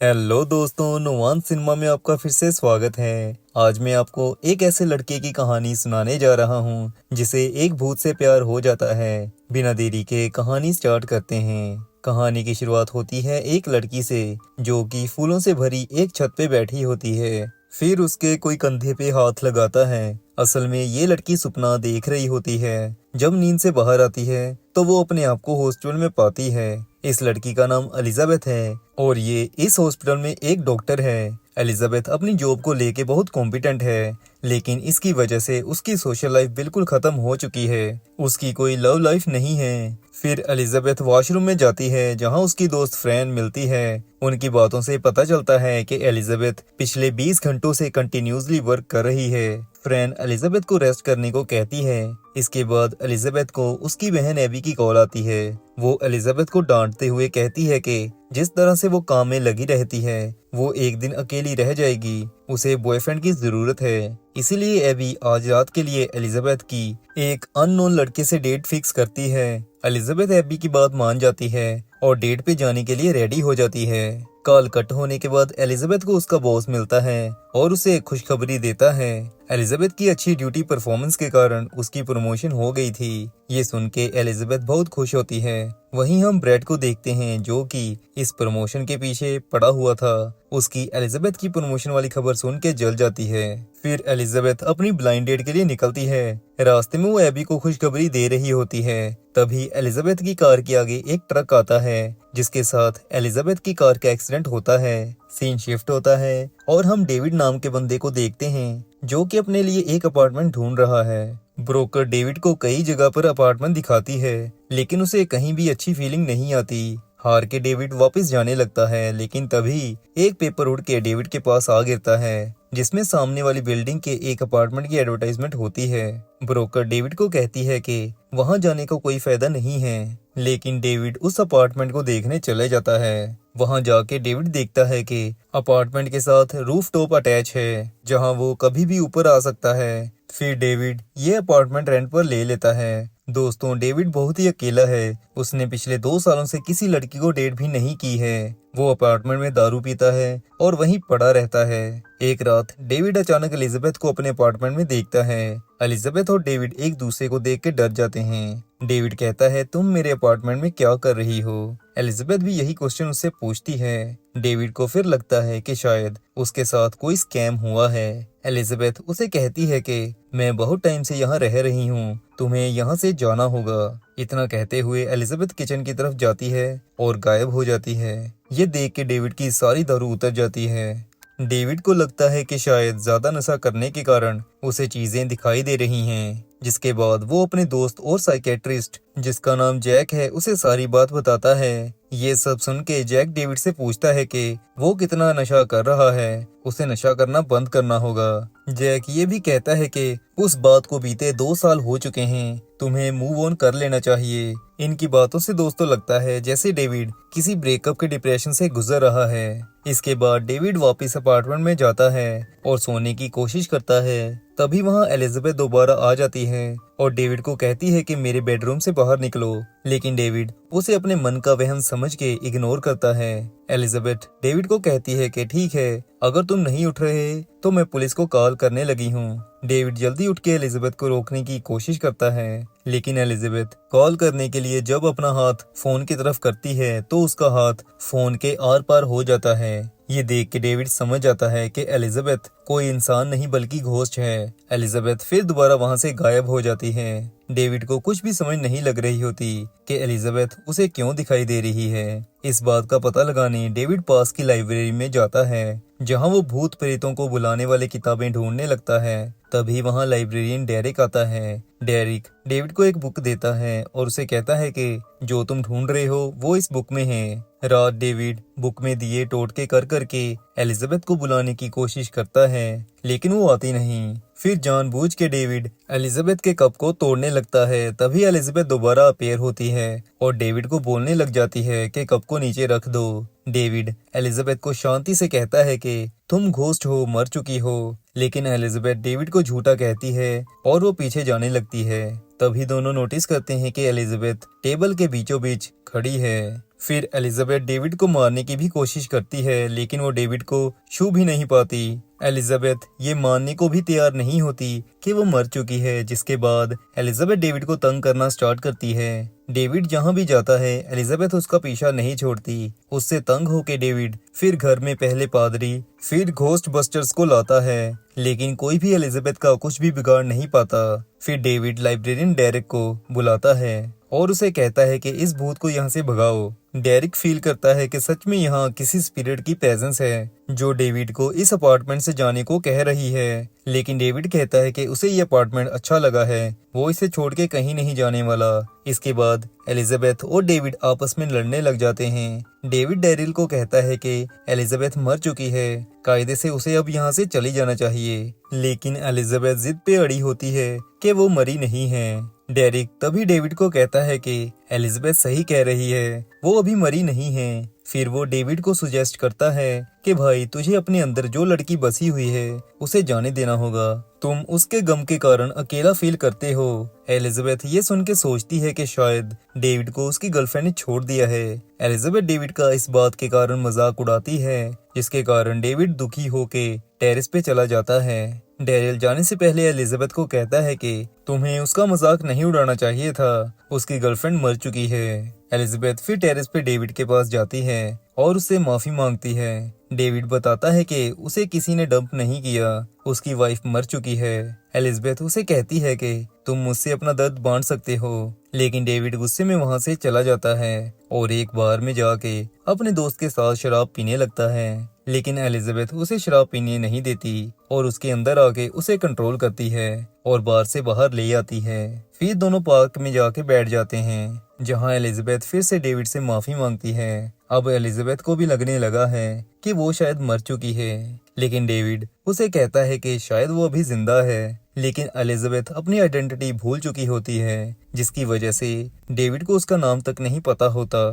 Hello दोस्तों, Numan cinema में आपका फिर से स्वागत है। आज मैं आपको एक ऐसे लड़के की कहानी सुनाने जा रहा हूँ जिसे एक भूत से प्यार हो जाता है। बिना देरी के कहानी स्टार्ट करते हैं। कहानी की शुरुआत होती है एक लड़की से जो कि फूलों से भरी एक छत पे बैठी होती है। फिर उसके कोई कंधे पे हाथ लगाता है। असल में ये लड़की सपना देख रही होती है। जब नींद से बाहर आती है तो वो अपने आप को हॉस्पिटल में पाती है। इस लड़की का नाम एलिजाबेथ है और ये इस हॉस्पिटल में एक डॉक्टर है। एलिजाबेथ अपनी जॉब को लेके बहुत कॉम्पिटेंट है, लेकिन इसकी वजह से उसकी सोशल लाइफ बिल्कुल खत्म हो चुकी है। उसकी कोई लव लाइफ नहीं है। फिर एलिजाबेथ वॉशरूम में जाती है जहां उसकी दोस्त फ्रेन मिलती है। उनकी बातों से पता चलता है कि एलिजाबेथ पिछले 20 घंटों से कंटिन्यूसली वर्क कर रही है। फ्रेन एलिजाबेथ को रेस्ट करने को कहती है। इसके बाद एलिजाबेथ को उसकी बहन एबी की कॉल आती है। वो एलिजाबेथ को डांटते हुए कहती है कि जिस तरह से वो काम में लगी रहती है वो एक दिन अकेली रह जाएगी। उसे बॉयफ्रेंड की जरूरत है। इसीलिए एबी आज रात के लिए एलिजाबेथ की एक अननोन लड़के से डेट फिक्स करती है। एलिजाबेथ एबी की बात मान जाती है और डेट पे जाने के लिए रेडी हो जाती है। कॉल कट होने के बाद एलिजाबेथ को उसका बॉस मिलता है और उसे खुशखबरी देता है। एलिजाबेथ की अच्छी ड्यूटी परफॉर्मेंस के कारण उसकी प्रमोशन हो गई थी। ये सुन के एलिजाबेथ बहुत खुश होती है। वहीं हम ब्रेड को देखते हैं जो कि इस प्रमोशन के पीछे पड़ा हुआ था। उसकी एलिजाबेथ की प्रमोशन वाली खबर सुन के जल जाती है। फिर एलिजाबेथ अपनी ब्लाइंड डेट के लिए निकलती है। रास्ते में वो एबी को खुशखबरी दे रही होती है। तभी एलिजाबेथ की कार के आगे एक ट्रक आता है जिसके साथ एलिजाबेथ की कार का एक्सीडेंट होता है। सीन शिफ्ट होता है और हम डेविड नाम के बंदे को देखते हैं जो कि अपने लिए एक अपार्टमेंट ढूंढ रहा है। ब्रोकर डेविड को कई जगह पर अपार्टमेंट दिखाती है लेकिन उसे कहीं भी अच्छी फीलिंग नहीं आती। हार के डेविड वापस जाने लगता है, लेकिन तभी एक पेपर उड़ के डेविड के पास आ गिरता है जिसमें सामने वाली बिल्डिंग के एक अपार्टमेंट की एडवर्टाइजमेंट होती है। ब्रोकर डेविड को कहती है कि वहां जाने का कोई फायदा नहीं है, लेकिन डेविड उस अपार्टमेंट को देखने चले जाता है। वहां जाके डेविड देखता है कि अपार्टमेंट के साथ रूफटॉप अटैच है जहां वो कभी भी ऊपर आ सकता है। फिर डेविड ये अपार्टमेंट रेंट पर ले लेता है। दोस्तों, डेविड बहुत ही अकेला है। उसने पिछले 2 सालों से किसी लड़की को डेट भी नहीं की है। वो अपार्टमेंट में दारू पीता है और वहीं पड़ा रहता है। एक रात डेविड अचानक एलिजाबेथ को अपने अपार्टमेंट में देखता है। एलिजाबेथ और डेविड एक दूसरे को देख के डर जाते हैं। डेविड कहता है, तुम मेरे अपार्टमेंट में क्या कर रही हो? एलिजाबेथ भी यही क्वेश्चन उससे पूछती है। डेविड को फिर लगता है कि शायद उसके साथ कोई स्कैम हुआ है। एलिजाबेथ उसे कहती है कि मैं बहुत टाइम से यहाँ रह रही हूँ, तुम्हें यहाँ से जाना होगा। इतना कहते हुए एलिजाबेथ किचन की तरफ जाती है और गायब हो जाती है। ये देख के डेविड की सारी दारू उतर जाती है। डेविड को लगता है कि शायद ज्यादा नशा करने के कारण उसे चीजें दिखाई दे रही हैं। जिसके बाद वो अपने दोस्त और साइकेट्रिस्ट जिसका नाम जैक है उसे सारी बात बताता है। ये सब सुन के जैक डेविड से पूछता है कि वो कितना नशा कर रहा है, उसे नशा करना बंद करना होगा। जैक ये भी कहता है कि उस बात को बीते 2 साल हो चुके हैं, तुम्हें मूव ऑन कर लेना चाहिए। इनकी बातों से दोस्तों लगता है जैसे डेविड किसी ब्रेकअप के डिप्रेशन से गुजर रहा है। इसके बाद डेविड वापस अपार्टमेंट में जाता है और सोने की कोशिश करता है। तभी वहां एलिजाबेथ दोबारा आ जाती है और डेविड को कहती है कि मेरे बेडरूम से बाहर निकलो, लेकिन डेविड उसे अपने मन का वहम समझ के इग्नोर करता है। एलिजाबेथ डेविड को कहती है कि ठीक है, अगर तुम नहीं उठ रहे तो मैं पुलिस को कॉल करने लगी हूँ। डेविड जल्दी उठ के एलिजाबेथ को रोकने की कोशिश करता है, लेकिन एलिजाबेथ कॉल करने के लिए जब अपना हाथ फोन की तरफ करती है तो उसका हाथ फोन के आर पार हो जाता है। ये देख के डेविड समझ जाता है कि एलिजाबेथ कोई इंसान नहीं बल्कि घोस्ट है। एलिजाबेथ फिर दोबारा वहां से गायब हो जाती है। डेविड को कुछ भी समझ नहीं लग रही होती कि एलिजाबेथ उसे क्यों दिखाई दे रही है। इस बात का पता लगाने डेविड पास की लाइब्रेरी में जाता है जहां वो भूत प्रेतों को बुलाने वाले किताबें ढूंढने लगता है। तभी वहां लाइब्रेरियन डेरिक आता है। डेरिक डेविड को एक बुक देता है और उसे कहता है कि जो तुम ढूंढ रहे हो वो इस बुक में है। रात डेविड बुक में दिए टोटके कर करके एलिजाबेथ को बुलाने की कोशिश करता है, लेकिन वो आती नहीं। फिर जानबूझ के डेविड एलिजाबेथ के कप को तोड़ने लगता है। तभी एलिजाबेथ दोबारा अपीयर होती है और डेविड को बोलने लग जाती है कि कप को नीचे रख दो। डेविड एलिजाबेथ को शांति से कहता है कि तुम घोस्ट हो, मर चुकी हो, लेकिन एलिजाबेथ डेविड को झूठा कहती है और वो पीछे जाने लगती है। तभी दोनों नोटिस करते हैं कि एलिजाबेथ टेबल के बीचों बीच खड़ी है। फिर एलिजाबेथ डेविड को मारने की भी कोशिश करती है, लेकिन वो डेविड को छू भी नहीं पाती। एलिजाबेथ ये मानने को भी तैयार नहीं होती कि वो मर चुकी है, जिसके बाद एलिजाबेथ डेविड को तंग करना स्टार्ट करती है। डेविड जहाँ भी जाता है एलिजाबेथ उसका पीछा नहीं छोड़ती। उससे तंग होके डेविड फिर घर में पहले पादरी फिर घोस्ट बस्टर्स को लाता है, लेकिन कोई भी एलिजाबेथ का कुछ भी बिगाड़ नहीं पाता। फिर डेविड लाइब्रेरियन डेरेक को बुलाता है और उसे कहता है कि इस भूत को यहाँ से भगाओ। डेरिक फील करता है कि सच में यहाँ किसी स्पिरिट की प्रेजेंस है जो डेविड को इस अपार्टमेंट से जाने को कह रही है, लेकिन डेविड कहता है कि उसे ये अपार्टमेंट अच्छा लगा है, वो इसे छोड़ के कहीं नहीं जाने वाला। इसके बाद एलिजाबेथ और डेविड आपस में लड़ने लग जाते हैं। डेविड डेरिल को कहता है कि एलिजाबेथ मर चुकी है, कायदे से उसे अब यहाँ से चली जाना चाहिए, लेकिन एलिजाबेथ जिद पे अड़ी होती है कि वो मरी नहीं है। डेरिक तभी डेविड को कहता है कि एलिजाबेथ सही कह रही है, वो अभी मरी नहीं है। फिर वो डेविड को सुजेस्ट करता है कि भाई तुझे अपने अंदर जो लड़की बसी हुई है उसे जाने देना होगा, तुम उसके गम के कारण अकेला फील करते हो। एलिजाबेथ ये सुन के सोचती है कि शायद डेविड को उसकी गर्लफ्रेंड ने छोड़ दिया है। एलिजाबेथ डेविड का इस बात के कारण मजाक उड़ाती है, जिसके कारण डेविड दुखी होके टेरेस पे चला जाता है। डेरिल जाने से पहले एलिजाबेथ को कहता है कि तुम्हें उसका मजाक नहीं उड़ाना चाहिए था, उसकी गर्लफ्रेंड मर चुकी है। एलिजाबेथ फिर टेरेस पे डेविड के पास जाती है और उससे माफी मांगती है। डेविड बताता है कि उसे किसी ने डंप नहीं किया, उसकी वाइफ मर चुकी है। एलिजाबेथ उसे कहती है कि तुम मुझसे अपना दर्द बांट सकते हो, लेकिन डेविड गुस्से में वहां से चला जाता है और एक बार में जाके अपने दोस्त के साथ शराब पीने लगता है, लेकिन एलिजाबेथ उसे शराब पीने नहीं देती और उसके अंदर आके उसे कंट्रोल करती है और बार से बाहर ले आती है। फिर दोनों पार्क में जाके बैठ जाते हैं, जहां एलिजाबेथ फिर से डेविड से माफी मांगती है। अब एलिजाबेथ को भी लगने लगा है कि वो शायद मर चुकी है, लेकिन डेविड उसे कहता है कि शायद वो अभी जिंदा है। लेकिन एलिजाबेथ अपनी आइडेंटिटी भूल चुकी होती है, जिसकी वजह से डेविड को उसका नाम तक नहीं पता होता।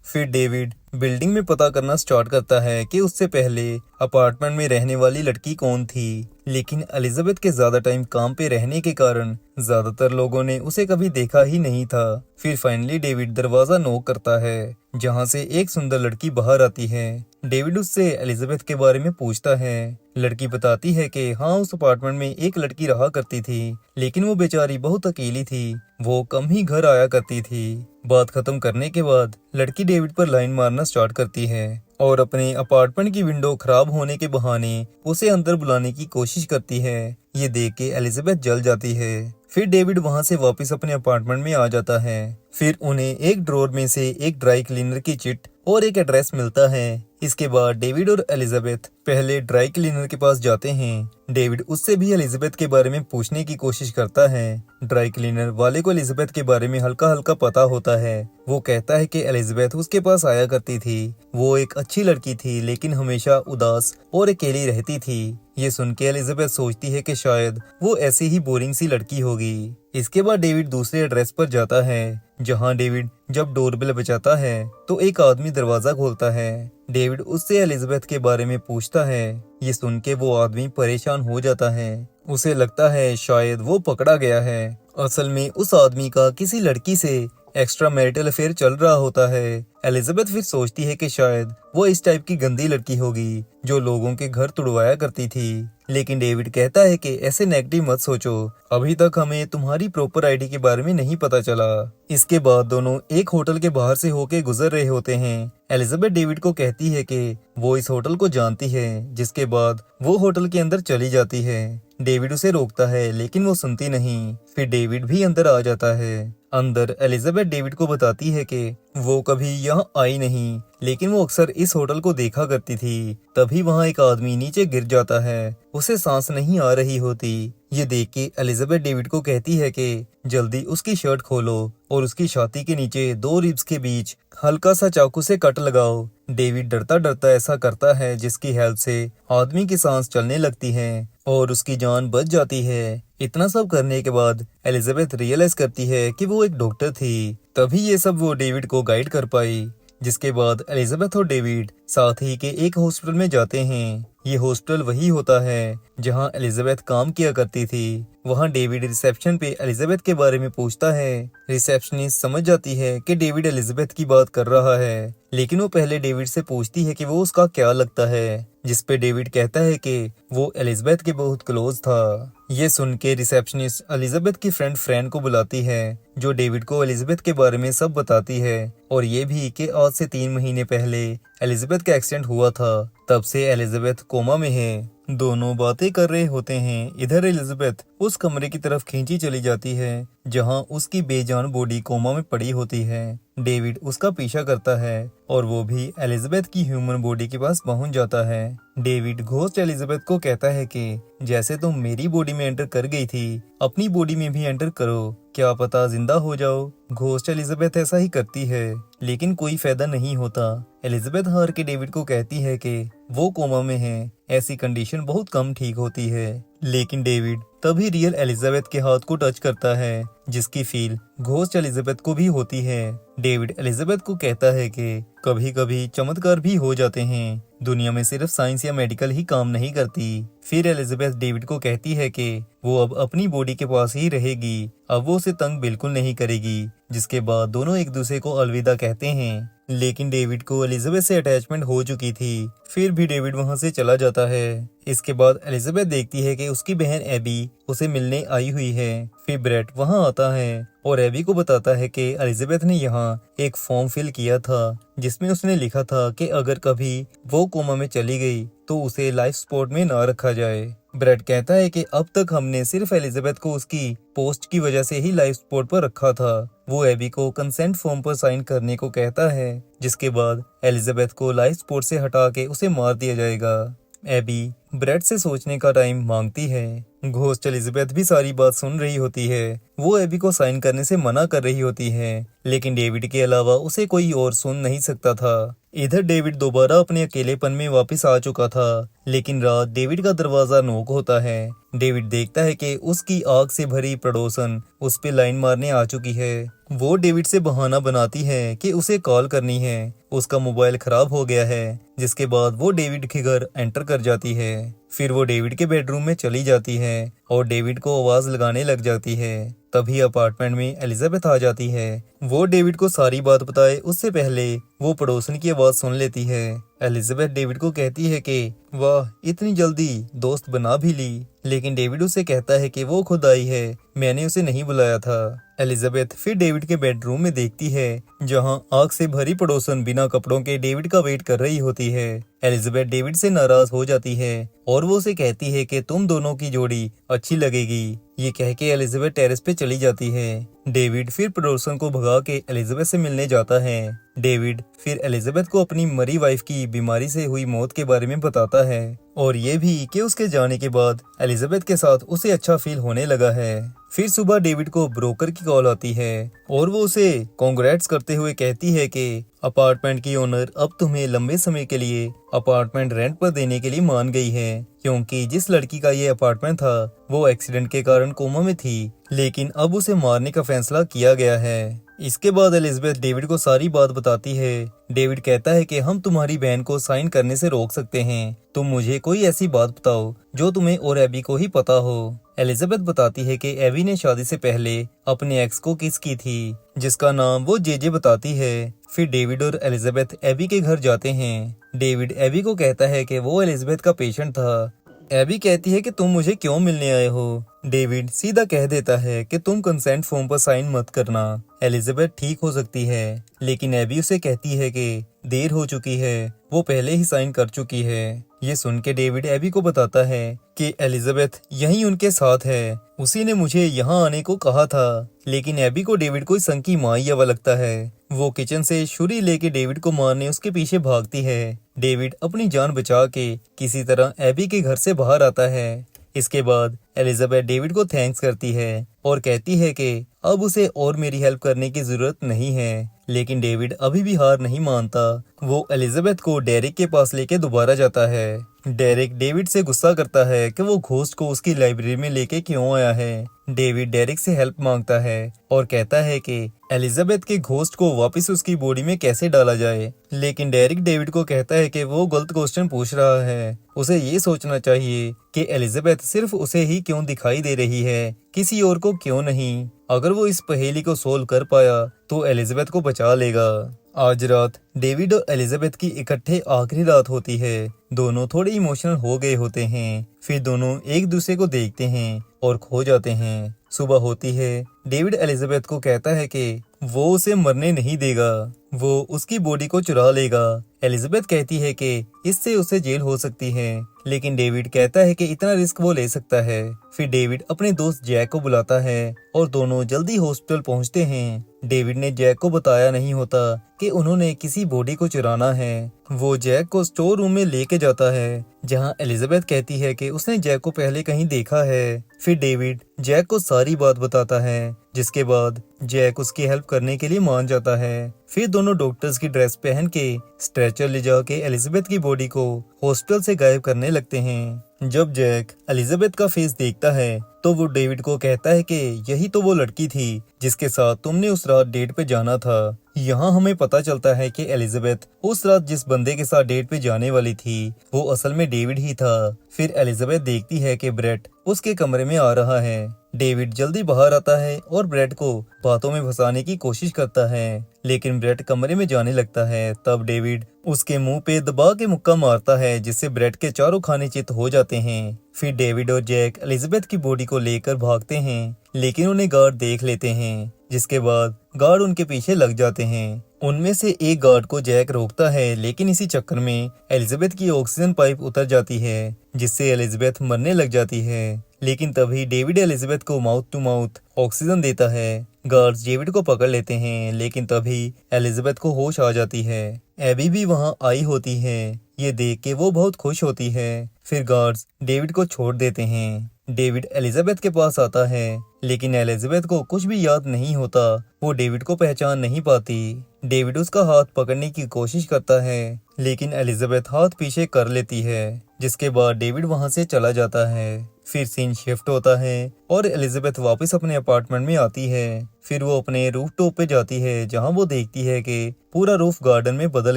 फिर डेविड बिल्डिंग में पता करना स्टार्ट करता है कि उससे पहले अपार्टमेंट में रहने वाली लड़की कौन थी, लेकिन एलिजाबेथ के ज्यादा टाइम काम पे रहने के कारण ज्यादातर लोगों ने उसे कभी देखा ही नहीं था। फिर फाइनली डेविड दरवाजा नॉक करता है, जहां से एक सुंदर लड़की बाहर आती है। डेविड उससे एलिजाबेथ के बारे में पूछता है। लड़की बताती है कि हाँ, उस अपार्टमेंट में एक लड़की रहा करती थी, लेकिन वो बेचारी बहुत अकेली थी, वो कम ही घर आया करती थी। बात खत्म करने के बाद लड़की डेविड पर लाइन मारना स्टार्ट करती है और अपने अपार्टमेंट की विंडो खराब होने के बहाने उसे अंदर बुलाने की कोशिश करती है। ये देख के एलिजाबेथ जल जाती है। फिर डेविड वहां से वापस अपने अपार्टमेंट में आ जाता है। फिर उन्हें एक ड्रॉर में से एक ड्राई क्लीनर की चिट और एक एड्रेस मिलता है। इसके बाद डेविड और एलिजाबेथ पहले ड्राई क्लीनर के पास जाते हैं। डेविड उससे भी एलिजाबेथ के बारे में पूछने की कोशिश करता है। ड्राई क्लीनर वाले को एलिजाबेथ के बारे में हल्का हल्का पता होता है। वो कहता है कि एलिजाबेथ उसके पास आया करती थी, वो एक अच्छी लड़की थी, लेकिन हमेशा उदास और अकेली रहती थी। ये सुन के एलिजाबेथ सोचती है कि शायद वो ऐसी ही बोरिंग सी लड़की होगी। इसके बाद डेविड दूसरे एड्रेस पर जाता है, जहां डेविड जब डोरबेल बजाता है तो एक आदमी दरवाजा खोलता है। डेविड उससे एलिजाबेथ के बारे में पूछता है। ये सुन के वो आदमी परेशान हो जाता है, उसे लगता है शायद वो पकड़ा गया है। असल में उस आदमी का किसी लड़की से एक्स्ट्रा मैरिटल अफेयर चल रहा होता है। एलिजाबेथ फिर सोचती है कि शायद वो इस टाइप की गंदी लड़की होगी जो लोगों के घर तुड़वाया करती थी, लेकिन डेविड कहता है कि ऐसे नेगेटिव मत सोचो, अभी तक हमें तुम्हारी प्रॉपर आईडी के बारे में नहीं पता चला। इसके बाद दोनों एक होटल के बाहर से होके गुजर रहे होते हैं। एलिजाबेथ डेविड को कहती है कि वो इस होटल को जानती है, जिसके बाद वो होटल के अंदर चली जाती है। डेविड उसे रोकता है, लेकिन वो सुनती नहीं। फिर डेविड भी अंदर आ जाता है। अंदर एलिजाबेथ डेविड को बताती है कि वो कभी यहाँ आई नहीं, लेकिन वो अक्सर इस होटल को देखा करती थी। तभी वहाँ एक आदमी नीचे गिर जाता है, उसे सांस नहीं आ रही होती। ये देख के एलिजाबेथ डेविड को कहती है कि जल्दी उसकी शर्ट खोलो और उसकी छाती के नीचे 2 रिब्स के बीच हल्का सा चाकू से कट लगाओ। डेविड डरता डरता ऐसा करता है, जिसकी हेल्प से आदमी की सांस चलने लगती है और उसकी जान बच जाती है। इतना सब करने के बाद एलिजाबेथ रियलाइज करती है कि वो एक डॉक्टर थी, तभी ये सब वो डेविड को गाइड कर पाई। जिसके बाद एलिजाबेथ और डेविड साथ ही के एक हॉस्पिटल में जाते हैं। ये हॉस्टल वही होता है जहां एलिजाबेथ काम किया करती थी। वहां डेविड रिसेप्शन पे एलिजाबेथ के बारे में पूछता है। रिसेप्शनिस्ट समझ जाती है कि डेविड एलिजाबेथ की बात कर रहा है, लेकिन वो पहले डेविड से पूछती है कि वो उसका क्या लगता है, जिस पे डेविड कहता है कि वो एलिजाबेथ के बहुत क्लोज था। ये सुन के रिसेप्शनिस्ट एलिजाबेथ की फ्रेंड फ्रैन को बुलाती है, जो डेविड को एलिजाबेथ के बारे में सब बताती है, और ये भी कि आज से 3 महीने पहले एलिजाबेथ का एक्सीडेंट हुआ था, तब से एलिजाबेथ कोमा में है। दोनों बातें कर रहे होते हैं। इधर एलिजाबेथ उस कमरे की तरफ खींची चली जाती है जहां उसकी बेजान बॉडी कोमा में पड़ी होती है। डेविड उसका पीछा करता है और वो भी एलिजाबेथ की ह्यूमन बॉडी के पास पहुंच जाता है। डेविड घोस्ट एलिजाबेथ को कहता है कि जैसे तुम मेरी बॉडी में एंटर कर गई थी, अपनी बॉडी में भी एंटर करो, क्या पता जिंदा हो जाओ। घोस्ट एलिजाबेथ ऐसा ही करती है, लेकिन कोई फायदा नहीं होता। एलिजाबेथ हार के डेविड को कहती है कि वो कोमा में है, ऐसी कंडीशन बहुत कम ठीक होती है। लेकिन डेविड तभी रियल एलिजाबेथ के हाथ को टच करता है, जिसकी फील घोस्ट एलिजाबेथ को भी होती है। डेविड एलिजाबेथ को कहता है कि कभी कभी चमत्कार भी हो जाते हैं, दुनिया में सिर्फ साइंस या मेडिकल ही काम नहीं करती। फिर एलिजाबेथ डेविड को कहती है कि वो अब अपनी बॉडी के पास ही रहेगी, अब वो उसे तंग बिल्कुल नहीं करेगी, जिसके बाद दोनों एक दूसरे को अलविदा कहते हैं। लेकिन डेविड को एलिजाबेथ से अटैचमेंट हो चुकी थी, फिर भी डेविड वहां से चला जाता है। इसके बाद एलिजाबेथ देखती है कि उसकी बहन एबी उसे मिलने आई हुई है। फिर ब्रेट वहां आता है और एबी को बताता है कि एलिजाबेथ ने यहाँ एक फॉर्म फिल किया था, जिसमें उसने लिखा था कि अगर कभी वो कोमा में चली गई तो उसे लाइफ सपोर्ट में ना रखा जाए। ब्रेट कहता है कि अब तक हमने सिर्फ एलिजाबेथ को उसकी पोस्ट की वजह से ही लाइफ सपोर्ट पर रखा था। वो एबी को कंसेंट फॉर्म पर साइन करने को कहता है, जिसके बाद एलिजाबेथ को लाइफ सपोर्ट से हटा के उसे मार दिया जाएगा। एबी ब्रेट से सोचने का टाइम मांगती है। घोस्ट एलिजाबेथ भी सारी बात सुन रही होती है। वो एबी को साइन करने से मना कर रही होती है, लेकिन डेविड के अलावा उसे कोई और सुन नहीं सकता था। इधर डेविड दोबारा अपने अकेलेपन में वापस आ चुका था, लेकिन रात डेविड का दरवाजा नॉक होता है। डेविड देखता है कि उसकी आग से भरी पड़ोसन उस पे लाइन मारने आ चुकी है। वो डेविड से बहाना बनाती है कि उसे कॉल करनी है, उसका मोबाइल खराब हो गया है, जिसके बाद वो डेविड के घर एंटर कर जाती है। फिर वो डेविड के बेडरूम में चली जाती है और डेविड को आवाज लगाने लग जाती है। तभी अपार्टमेंट में एलिजाबेथ आ जाती है। वो डेविड को सारी बात बताए उससे पहले वो पड़ोसन की आवाज सुन लेती है। एलिजाबेथ डेविड को कहती है कि वाह, इतनी जल्दी दोस्त बना भी ली, लेकिन डेविड उसे कहता है कि वो खुद आई है, मैंने उसे नहीं बुलाया था। एलिजाबेथ फिर डेविड के बेडरूम में देखती है, जहां आग से भरी पड़ोसन बिना कपड़ों के डेविड का वेट कर रही होती है। एलिजाबेथ डेविड से नाराज हो जाती है और वो उसे कहती है कि तुम दोनों की जोड़ी अच्छी लगेगी। ये कह के एलिजाबेथ टेरेस पे चली जाती है। डेविड फिर पड़ोसन को भगा के एलिजाबेथ से मिलने जाता है। डेविड फिर एलिजाबेथ को अपनी मरी वाइफ की बीमारी से हुई मौत के बारे में बताता है, और ये भी कि उसके जाने के बाद एलिजाबेथ के साथ उसे अच्छा फील होने लगा है। फिर सुबह डेविड को ब्रोकर की कॉल आती है और वो उसे कांग्रेट्स करते हुए कहती है कि अपार्टमेंट की ओनर अब तुम्हें लंबे समय के लिए अपार्टमेंट रेंट पर देने के लिए मान गई है, क्योंकि जिस लड़की का ये अपार्टमेंट था वो एक्सीडेंट के कारण कोमा में थी, लेकिन अब उसे मारने का फैसला किया गया है। इसके बाद एलिजाबेथ डेविड को सारी बात बताती है। डेविड कहता है कि हम तुम्हारी बहन को साइन करने से रोक सकते हैं, तुम मुझे कोई ऐसी बात बताओ जो तुम्हें और एबी को ही पता हो। एलिजाबेथ बताती है कि एबी ने शादी से पहले अपने एक्स को किस की थी, जिसका नाम वो जेजे बताती है। फिर डेविड और एलिजाबेथ एबी के घर जाते हैं। डेविड एबी को कहता है कि वो एलिजाबेथ का पेशेंट था। एबी कहती है कि तुम मुझे क्यों मिलने आए हो। डेविड सीधा कह देता है कि तुम कंसेंट फॉर्म पर साइन मत करना, एलिजाबेथ ठीक हो सकती है, लेकिन एबी उसे कहती है कि देर हो चुकी है, वो पहले ही साइन कर चुकी है। ये सुन के डेविड एबी को बताता है कि एलिजाबेथ यहीं उनके साथ है, उसी ने मुझे यहाँ आने को कहा था। लेकिन एबी को डेविड कोई संकी माया लगता है। वो किचन से छुरी लेके डेविड को मारने उसके पीछे भागती है। डेविड अपनी जान बचा के किसी तरह एबी के घर से बाहर आता है। इसके बाद एलिजाबेथ डेविड को थैंक्स करती है और कहती है कि अब उसे और मेरी हेल्प करने की जरूरत नहीं है। लेकिन डेविड अभी भी हार नहीं मानता। वो एलिजाबेथ को डेरिक के पास लेके दोबारा जाता है। डेरिक डेविड से गुस्सा करता है कि वो घोस्ट को उसकी लाइब्रेरी में लेके क्यों आया है। डेविड डेरिक से हेल्प मांगता है और कहता है कि एलिजाबेथ के घोस्ट को वापस उसकी बॉडी में कैसे डाला जाए। लेकिन डेरिक डेविड को कहता है कि वो गलत क्वेश्चन पूछ रहा है। उसे ये सोचना चाहिए कि एलिजाबेथ सिर्फ उसे ही क्यों दिखाई दे रही है, किसी और को क्यों नहीं। अगर वो इस पहेली को सोल्व कर पाया तो एलिजाबेथ को बचा लेगा। आज रात डेविड और एलिजाबेथ की इकट्ठे आखिरी रात होती है। दोनों थोड़े इमोशनल हो गए होते हैं। फिर दोनों एक दूसरे को देखते हैं और खो जाते हैं। सुबह होती है। डेविड एलिजाबेथ को कहता है कि वो उसे मरने नहीं देगा, वो उसकी बॉडी को चुरा लेगा। एलिजाबेथ कहती है कि इससे उसे जेल हो सकती है, लेकिन डेविड कहता है कि इतना रिस्क वो ले सकता है। फिर डेविड अपने दोस्त जैक को बुलाता है और दोनों जल्दी हॉस्पिटल पहुंचते हैं। डेविड ने जैक को बताया नहीं होता कि उन्होंने किसी बॉडी को चुराना है। वो जैक को स्टोर रूम में लेके जाता है, जहां एलिजाबेथ कहती है कि उसने जैक को पहले कहीं देखा है। फिर डेविड जैक को सारी बात बताता है, जिसके बाद जैक उसकी हेल्प करने के लिए मान जाता है। फिर दोनों डॉक्टर्स की ड्रेस पहन के स्ट्रेचर ले जाके एलिजाबेथ की बॉडी को हॉस्पिटल से गायब करने लगते हैं। जब जैक एलिजाबेथ का फेस देखता है तो वो डेविड को कहता है कि यही तो वो लड़की थी जिसके साथ तुमने उस रात डेट पे जाना था। यहाँ हमें पता चलता है कि एलिजाबेथ उस रात जिस बंदे के साथ डेट पे जाने वाली थी वो असल में डेविड ही था। फिर एलिजाबेथ देखती है कि ब्रेट उसके कमरे में आ रहा है। डेविड जल्दी बाहर आता है और ब्रेट को बातों में फंसाने की कोशिश करता है, लेकिन ब्रेट कमरे में जाने लगता है। तब डेविड उसके मुंह पे दबा के मुक्का मारता है, जिससे ब्रेट के चारों खाने चित हो जाते हैं। फिर डेविड और जैक एलिजाबेथ की बॉडी को लेकर भागते हैं, लेकिन उन्हें गार्ड देख लेते हैं, जिसके बाद गार्ड उनके पीछे लग जाते हैं। उनमें से एक गार्ड को जैक रोकता है, लेकिन इसी चक्कर में एलिजाबेथ की ऑक्सीजन पाइप उतर जाती है, जिससे एलिजाबेथ मरने लग जाती है। लेकिन तभी डेविड एलिजाबेथ को माउथ टू माउथ ऑक्सीजन देता है। गार्ड्स डेविड को पकड़ लेते हैं, लेकिन तभी एलिजाबेथ को होश आ जाती है। एबी भी वहां आई होती है। ये देख के वो बहुत खुश होती है। फिर गार्ड्स डेविड को छोड़ देते हैं। डेविड एलिजाबेथ के पास आता है, लेकिन एलिजाबेथ को कुछ भी याद नहीं होता। वो डेविड को पहचान नहीं पाती। डेविड उसका हाथ पकड़ने की कोशिश करता है, लेकिन एलिजाबेथ हाथ पीछे कर लेती है, जिसके बाद डेविड वहां से चला जाता है। फिर सीन शिफ्ट होता है और एलिजाबेथ वापस अपने अपार्टमेंट में आती है। फिर वो अपने रूफ टॉप पे जाती है, जहां वो देखती है कि पूरा रूफ गार्डन में बदल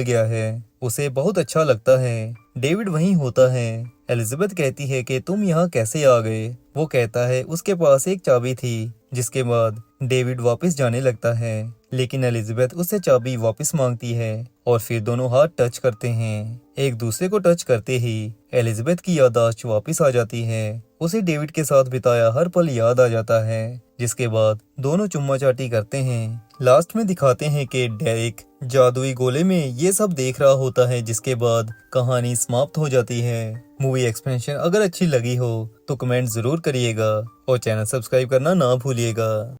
गया है। उसे बहुत अच्छा लगता है। डेविड वहीं होता है। एलिजाबेथ कहती है कि तुम यहाँ कैसे आ गए। वो कहता है उसके पास एक चाबी थी, जिसके बाद डेविड वापस जाने लगता है, लेकिन एलिजाबेथ उससे चाबी वापस मांगती है और फिर दोनों हाथ टच करते हैं। एक दूसरे को टच करते ही एलिजाबेथ की याददाश्त वापस आ जाती है। उसे डेविड के साथ बिताया हर पल याद आ जाता है, जिसके बाद दोनों चुम्मा चाटी करते हैं। लास्ट में दिखाते हैं कि डेरिक जादुई गोले में ये सब देख रहा होता है, जिसके बाद कहानी समाप्त हो जाती है। मूवी एक्सपेंशन अगर अच्छी लगी हो तो कमेंट जरूर करिएगा और चैनल सब्सक्राइब करना ना भूलिएगा।